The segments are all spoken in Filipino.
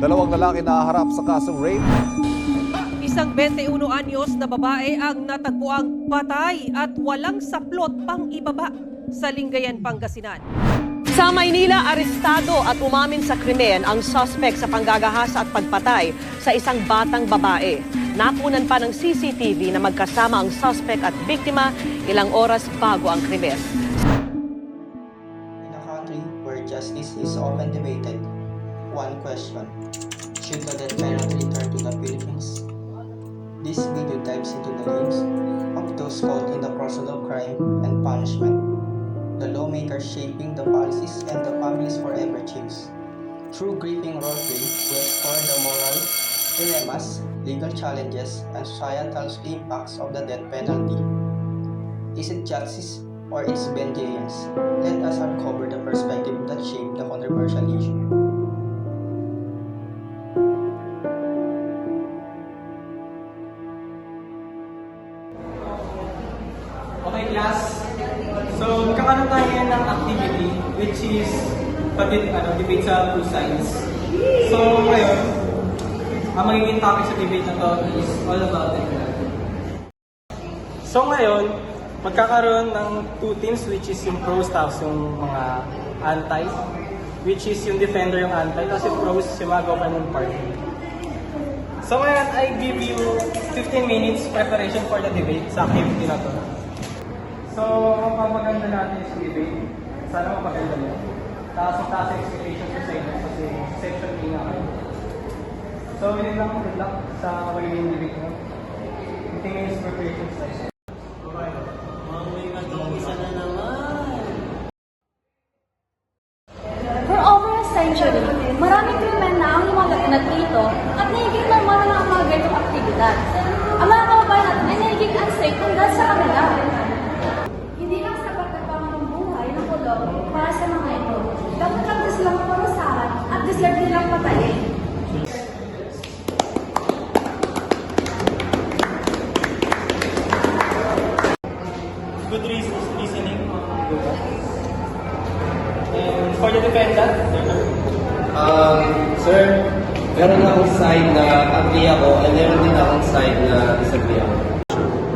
Dalawang lalaki nahaharap sa kasong rape. Isang 21 anyos na babae ang natagpuang patay at walang saplot pang ibaba sa Lingayen, Pangasinan. Sa Maynila, arestado at umamin sa krimen ang suspect sa panggagahasa at pagpatay sa isang batang babae. Nakunan pa ng CCTV na magkasama ang suspect at biktima ilang oras bago ang krimen. In a country where justice is often debated, one question: should the death penalty return to the Philippines? This video dives into the lives of those caught in the crossroads of crime and punishment, the lawmakers shaping the policies, and the families forever changed. Through gripping roleplay, we explore the moral dilemmas, legal challenges, and societal impacts of the death penalty. Is it justice or its vengeance? Let us uncover the perspective that shaped the controversial issue. Okay, class. So, magkakaroon tayo ngayon ng activity which is debate sa two sides. So, ngayon, ang magiging topic sa debate na to is all about it. So, ngayon, magkakaroon ng two teams which is yung pros tapos yung mga anti, which is yung defender yung anti, tapos yung pros yung mga government party. So, ngayon, I give you 15 minutes preparation for the debate sa activity na to. So, ang pamaganda natin sa debate, sana mapaganda nyo. Tapos ang taas expectation ko sa inyo kasi section A nga kayo. So, yun lang, good luck sa magiging debate mo. 15 minutes preparation session. For over a century, maraming krimen na ang lumalaganap dito at nagiging normal na ang mga ganitong aktibidad. Ang mga kababayan natin ay nagiging unsafe kung dahil sa kanila. Hindi lang sapat na panganong buhay ng kulong para sa mga ito. Dapat lang din silang parusahan at deserve nilang patayin. Good reasoning. And for the defendant, Sir, meron akong side na agree ako and meron din akong side na disagree ako.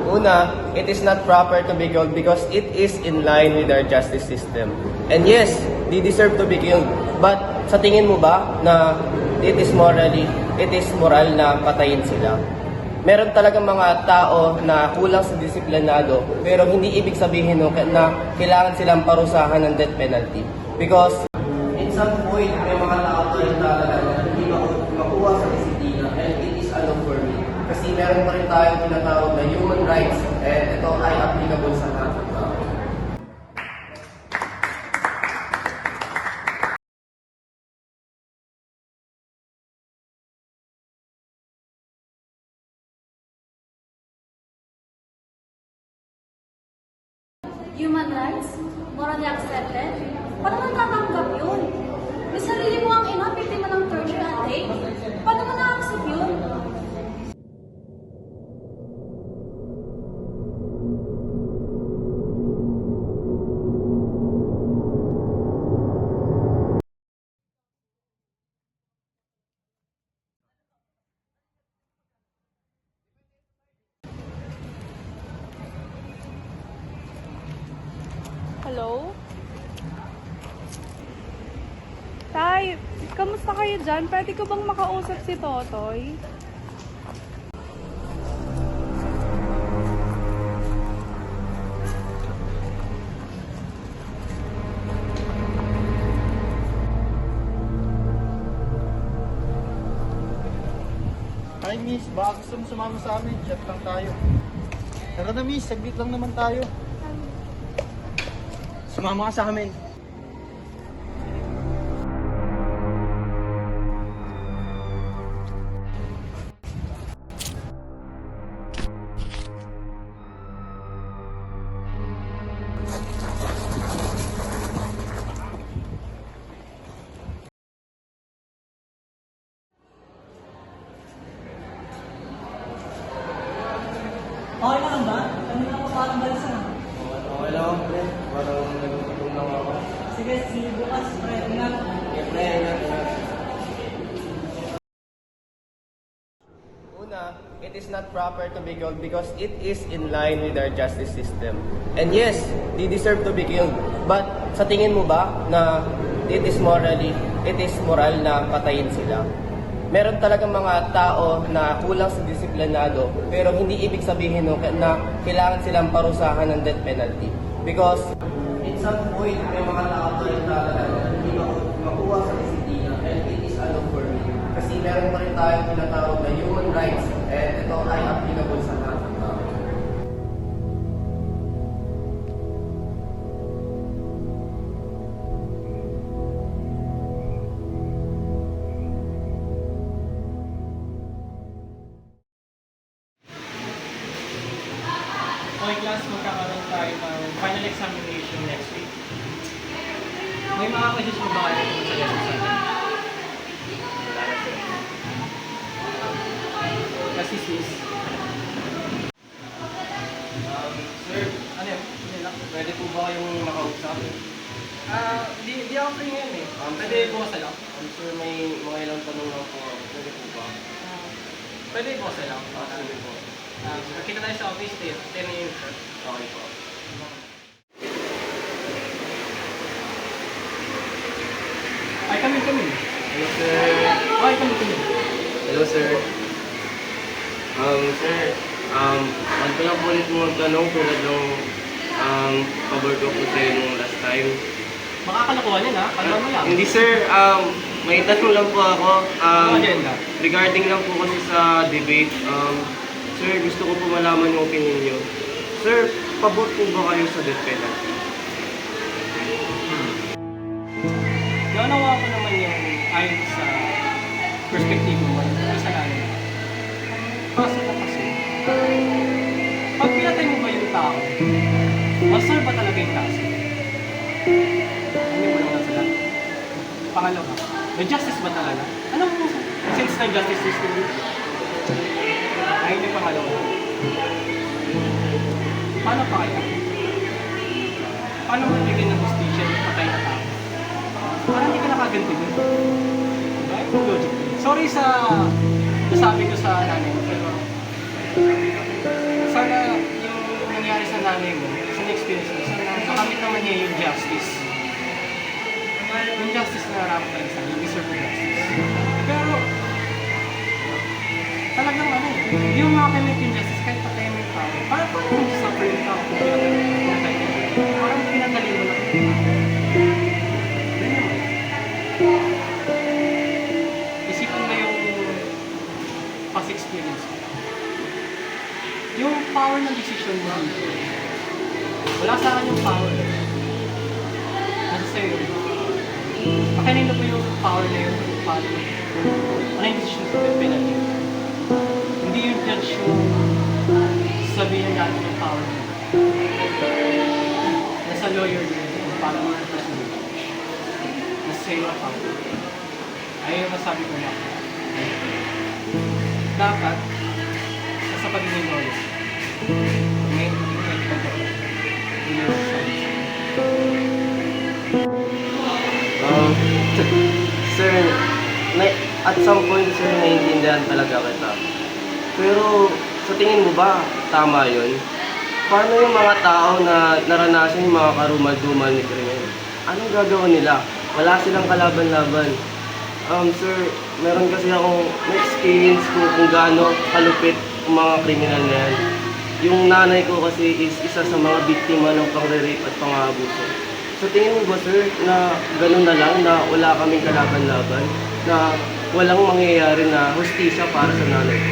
Una, it is not proper to be killed because it is in line with our justice system. And yes, they deserve to be killed. But sa tingin mo ba na it is moral na patayin sila? Meron talagang mga tao na kulang sa disiplinado pero hindi ibig sabihin na kailangan silang parusahan ng death penalty. Because in some point, may mga tao tayo talaga na hindi makuha sa disiplina and it is alone for me. Kasi meron pa rin tayong tinatawag na human rights and ito ay applicable sa lahat ng tao. Human rights? Morally accepted? Paano natatanggap yun? May sarili mo ang ina, biktima ng torture and rape? Paano mo na-accept yun? Hello? Tay, kamusta kayo dyan? Pwede ko bang makausap si Totoy? Hi miss, baka gusto mo sumama sa amin, chat lang tayo. Tara na miss, saglit lang naman tayo. Sumama ka sa amin. okay na lang ba? Ano na ako parang balsa? Okay lang ako, pre. Parang nagtutulong lang ako. Sige, bukas, pre. Ingat. Okay, pre. Ingat. it is not proper to be killed because it is in line with our justice system. And yes, they deserve to be killed. But sa tingin mo ba na it is moral na patayin sila? Meron talagang mga tao na kulang sa disiplinado, pero hindi ibig sabihin na kailangan silang parusahan ng death penalty. Because in some point, may mga tao tayo talaga na hindi makuha sa disiplina, and it is for me. Kasi meron pa rin tayong tinatawag na human rights, and ito ay applicable sa lahat ng tao. Okay class, magkakaroon tayo ng final examination next week. May mga questions mo ba kayo kung sa lesson sa atin? Kasi sis. Sir, ano yun? Pwede po ba kayong makausap? Di ako free ngayon eh. Pwede bukas na lang. Sir, may mga ilang tanong lang po. Pwede po ba? Pwede bukas na lang. Sige po. Kita tayo sa office, 10 a.m. sir. Okay po. Ay, kami. Hello, sir. Ay, kami. Hello, sir. Sir, ano ko lang po ulit magtanong tulad ng pabor ko po sa'yo nung last time. Makakalokohan yan ha? Kalma mo lang. Hindi, sir. May tanong lang po ako. Ano agenda? Regarding lang po kasi sa debate. Sir, gusto ko po malaman yung opinion niyo. Sir, pabor po ba kayo sa death penalty? Naunawa ko naman yung ayon sa perspektibo mo, yung sa namin. Kaso na kasi, pag pinatay mo ba yung tao, master ba talaga yung kaso? Ano yung walang nasa lahat? Pangalawa, may justice ba talaga? Anong sense ng justice system dito? Ayun yung pangalawa. Paano pa kaya? Paano magbigay ng justisya yung patay na tao? Parang hindi ka nakaganti dun. Diba? Yung logic. Sorry sa nasabi ko sa nanay mo, pero sana yung nangyari sa nanay mo, sa experience mo, sana makamit naman niya yung justice. Yung justice na narapat tayo sa yung deserve ng justice. Pero, talagang ano, hindi mo makakamit yung justice kahit patayin mo yung tao. Parang yung suffer yung tao kung pinatay mo. Parang pinatali mo lang. Isipin mo yung past experience mo. Yung power ng decision mo dito. Wala sa akin yung power. Nasa sa'yo yun. Pakanino po yung power na yun? Ano yung decision sa death penalty? Hindi yung judge yung sabihin natin yung power mo. Nasa lawyer yun. Para mag-person sa'yo ang power. Ayun yung masabi ko na. Dapat, sa pagiging lawyer, may critical thought. Sir, at some point, sir, naiintindihan talaga kita. Pero, sa tingin mo ba, tama yun? Paano yung mga tao na naranasan yung mga karumal-dumal ni krimen? Anong gagawin nila? Wala silang kalaban-laban. Sir, meron kasi akong experience kung gaano kalupit ang mga kriminal na yan. Yung nanay ko kasi is isa sa mga biktima ng pang-rape at pang-aabuso. Sa tingin mo ba, sir, na gano'n na lang, na wala kaming kalaban-laban, na walang mangyayari na hustisya para sa nanay ko?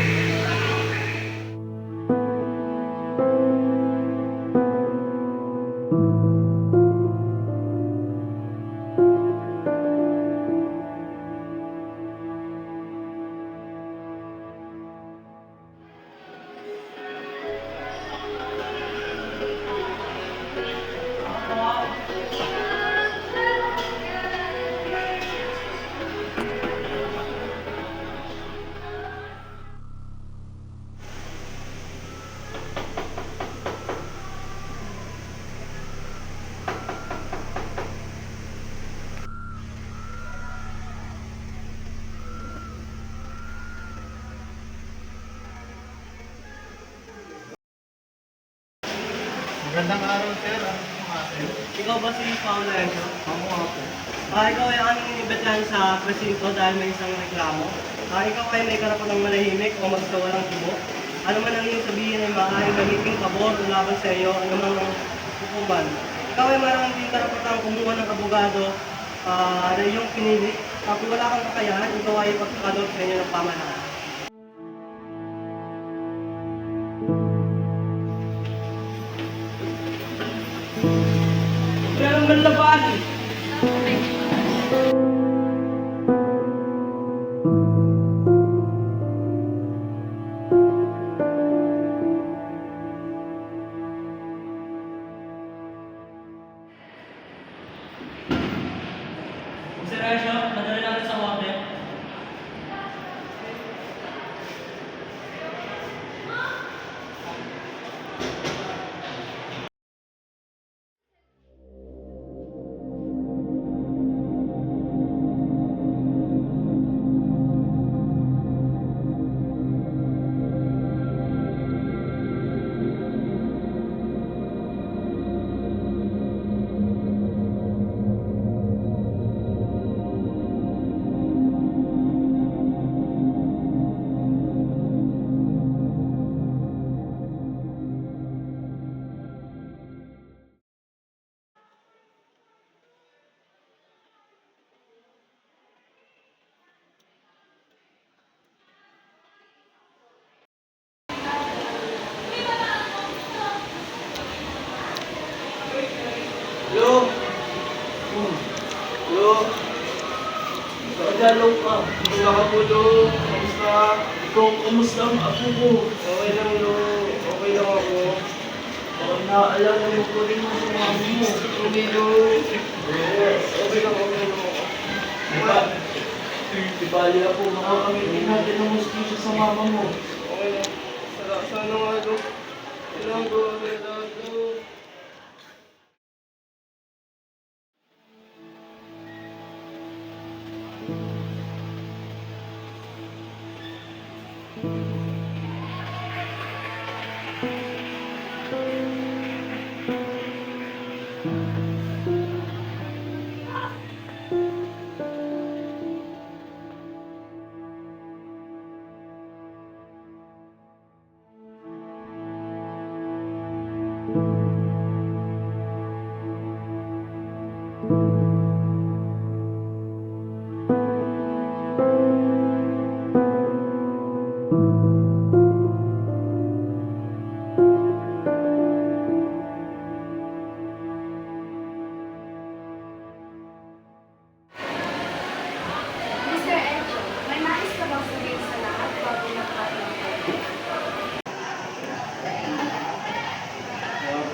Magandang araw, sir. Ano po nga, sir? Ikaw ba si Paolo Enzo? Ako nga po. Ikaw ay aming inibitahan sa presinto dahil may isang reklamo. Ikaw ay may karapatang manahimik o magsawa ng tubo. Ano man ang iyong sabihin ay maaaring magiging pabor o laban sa iyo, ano man ang hukuman. Ikaw ay mayroon din karapatang kumuha ng abogado na iyong pinili. Kung wala kang kakayahan, ikaw ay pagkakalot sa inyo ng pamahalaan. Wala nang manlaban! Sir Aisha, madali natin sa water. Hello? Hello? Nakadalaw ka. Kamusta ka po, Lo? Kamusta? Ikaw, kamusta ang apo ko? Okay lang, Lo. Okay lang ako. Parang naaalala mo ko rin mo sa mami mo. Hindi, Lo. Okay lang, Lo. Diba? Di bali na po, makakamitin natin ang hustisya sa mama mo. Okay lang. Sana nga, Lo. Kailangan ko, kailangan ko. Mr. Encho, may nais ka bang sabihin sa lahat bago magpapalito?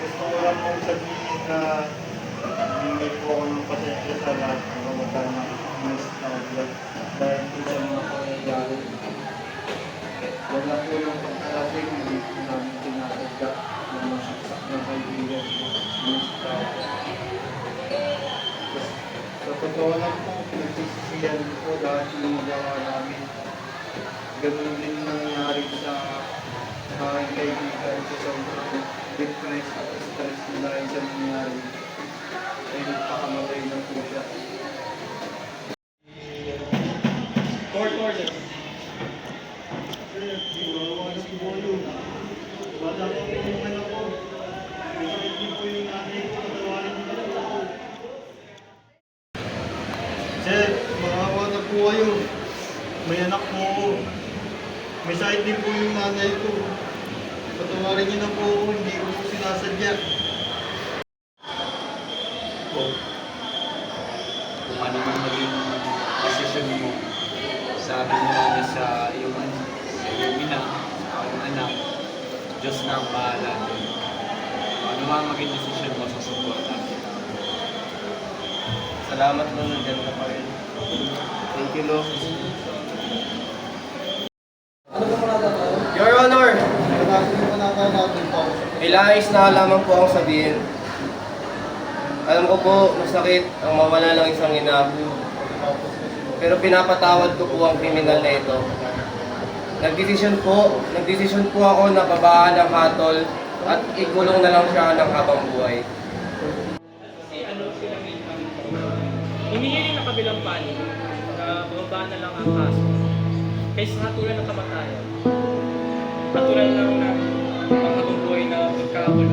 Gusto ko lang pong sabihin na hindi po ako ng pasensya sa lahat ng kamagana ng miss na vlog dahil po sa mga pangyayari. Wala po yung pagkarating, hindi po namin tinasadya na masaksak ng kaibigan ko. Miss Tao. Sa totoo lang po, pinagsisisihan po lahat yung gawa namin. Ganun din nangyari sa aking kaibigan sa sobrang depressed at stress nila sa nangyari. Ay nagpakamatay na po siya. Court order. Wala po yun. Wala po yung anak ko. Hindi po yung nanay ko. Patawarin niyo na po ako. Sir, maawa na po kayo. May anak po ako. May sakit din po yung nanay ko. Patawarin niyo na po ako. Hindi ko po sinasadya. Kung ano man maging desisyon mo, sabi mo namin sa iyong ina, sa iyong anak, Diyos na ang bahala doon. Kung ano man maging desisyon mo, susuportan. Salamat, Lo. Nandiyan ka pa rin. Thank you, Lo. Your Honor, ilais na lamang po akong sabihin. Alam ko po, masakit ang mawala ng isang ina. Pero pinapatawad ko po ang kriminal na ito. Nagdesisyon po ako na babaan ang hatol at ikulong na lang siya ng habang buhay. Kasi ano sila humingi rin ng kabilang panig na bababa na lang ang kaso kaysa hatulan ng kamatayan. Hatulan lang ng panghabang buhay na pagkakulong